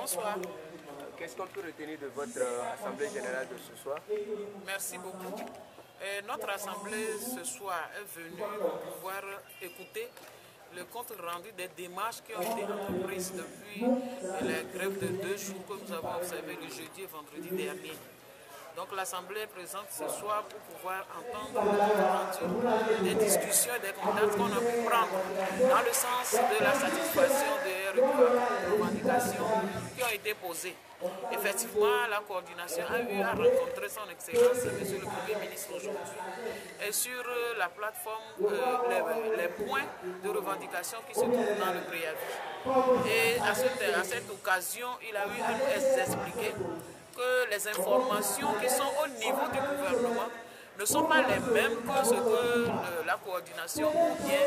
Bonsoir. Qu'est-ce qu'on peut retenir de votre assemblée générale de ce soir? Merci beaucoup. Notre assemblée ce soir est venue pour pouvoir écouter le compte rendu des démarches qui ont été entreprises depuis les grèves de 2 jours que nous avons observées le jeudi et vendredi dernier. Donc l'Assemblée est présente ce soir pour pouvoir entendre le compte rendu des discussions et des contacts qu'on a pu prendre dans le sens de la satisfaction des revendications qui ont été posées. Effectivement, la coordination a eu à rencontrer son Excellence, Monsieur le Premier ministre aujourd'hui, et sur la plateforme, les points de revendication qui se trouvent dans le préavis. Et à cette occasion, il a eu à nous expliquer que les informations qui sont au niveau du gouvernement ne sont pas les mêmes que ce que la coordination ou bien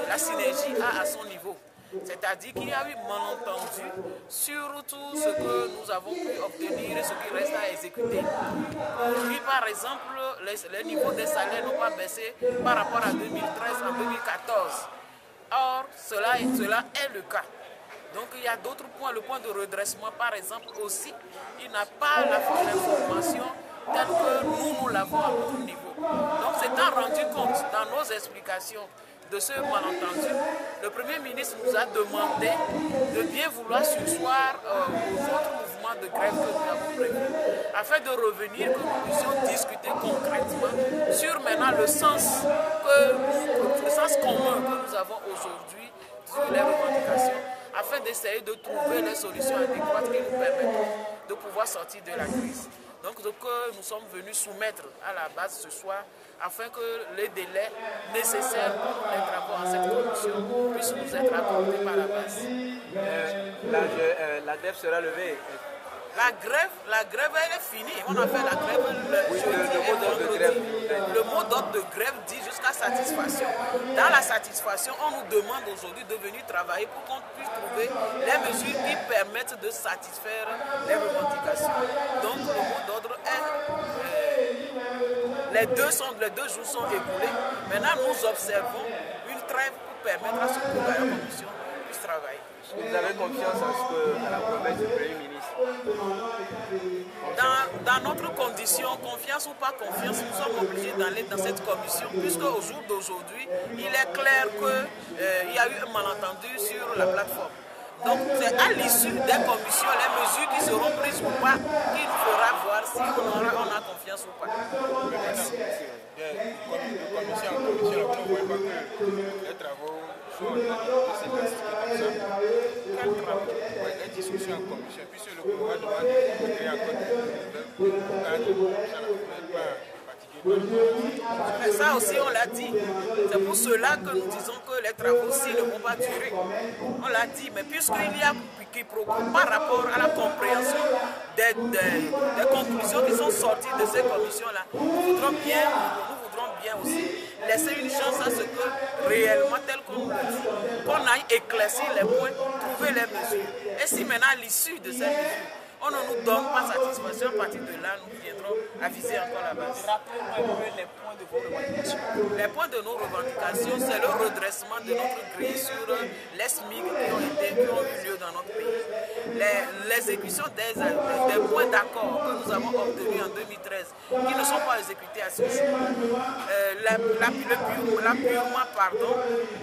la synergie a à son niveau. C'est-à-dire qu'il y a eu malentendu sur tout ce que nous avons pu obtenir et ce qui reste à exécuter. Puis, par exemple, les niveaux des salaires n'ont pas baissé par rapport à 2013 en 2014. Or, cela est le cas. Donc il y a d'autres points, le point de redressement par exemple aussi, il n'a pas l'information telle que nous l'avons à notre niveau. Donc c'est en rendu compte dans nos explications de ce malentendu, le Premier ministre nous a demandé de bien vouloir surseoir aux autres mouvements de grève que nous avons prévus, afin de revenir, que nous puissions discuter concrètement sur maintenant le sens commun que nous avons aujourd'hui sur les revendications, afin d'essayer de trouver les solutions adéquates qui nous permettront de pouvoir sortir de la crise. Donc nous sommes venus soumettre à la base ce soir, afin que les délais nécessaires pour les travaux en cette commission puissent nous être accordés par la base. La grève sera levée. La grève elle est finie. On a fait la grève le jeudi et vendredi. Le mot d'ordre de grève dit jusqu'à satisfaction. Dans la satisfaction, on nous demande aujourd'hui de venir travailler pour qu'on puisse trouver les mesures qui permettent de satisfaire les revendications. Donc le mot d'ordre est... les deux jours sont écoulés. Maintenant, nous observons une trêve pour permettre à ce que la commission puisse travailler. Vous avez confiance à la promesse du Premier ministre? Dans notre condition, confiance ou pas confiance, nous sommes obligés d'aller dans cette commission, puisque au jour d'aujourd'hui, il est clair qu'il y a eu un malentendu sur la plateforme. Donc c'est à l'issue des commissions, les mesures qui seront prises ou pas, qui nous fera voir si on a confiance ou pas. Merci. De commission en commission, vous ne voyez pas que les travaux sont en train de se comme ça. Quel travail? Les discussions en commission, puisque le gouvernement demande de créer encore mais ça aussi on l'a dit. C'est pour cela que nous disons que les travaux-ci ne vont pas durer. On l'a dit, mais puisqu'il y a quiproquo par rapport à la compréhension des conclusions qui sont sorties de ces commissions-là, nous voudrons bien aussi laisser une chance à ce que réellement, tel qu'on l'a dit, qu'on aille éclaircir les points, trouver les mesures. Et si maintenant à l'issue de ces mesures, on ne nous donne pas satisfaction, à partir de là, nous viendrons aviser encore la base. Rappelez-moi les points de vos revendications. Les points de nos revendications, c'est le redressement de notre grille sur les SMIC qui ont eu lieu dans notre pays. L'exécution des points d'accord que nous avons obtenus en 2013, qui ne sont pas exécutés à ce jour. L'appurement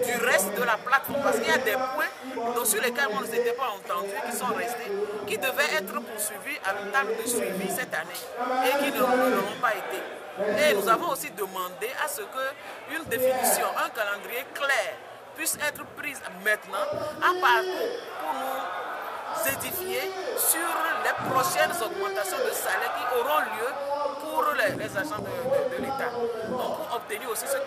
du reste de la plateforme, parce qu'il y a des points sur lesquels on ne s'était pas entendu, qui sont restés, qui devaient être poursuivis à une table de suivi cette année et qui ne l'ont pas été. Et nous avons aussi demandé à ce qu'une définition, un calendrier clair puisse être prise maintenant à partir pour nous édifier sur les prochaines augmentations de salaire qui auront lieu pour les agents de l'État. Donc pour obtenir aussi ce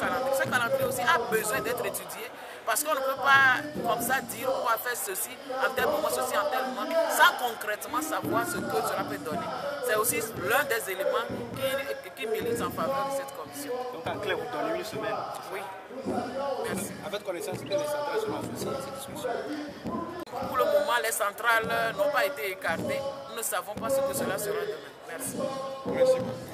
calendrier aussi a besoin d'être étudié, parce qu'on ne peut pas comme ça dire on va faire ceci en tel moment, ceci en tel moment, sans concrètement savoir ce que cela peut donner. C'est aussi l'un des éléments qui milite en faveur de cette commission. Donc en clair, vous donnez une semaine? Oui. Merci. À votre connaissance, que les centrales seront associées à cette discussion? Pour le moment, les centrales n'ont pas été écartées. Nous ne savons pas ce que cela sera demain. Merci. Merci beaucoup.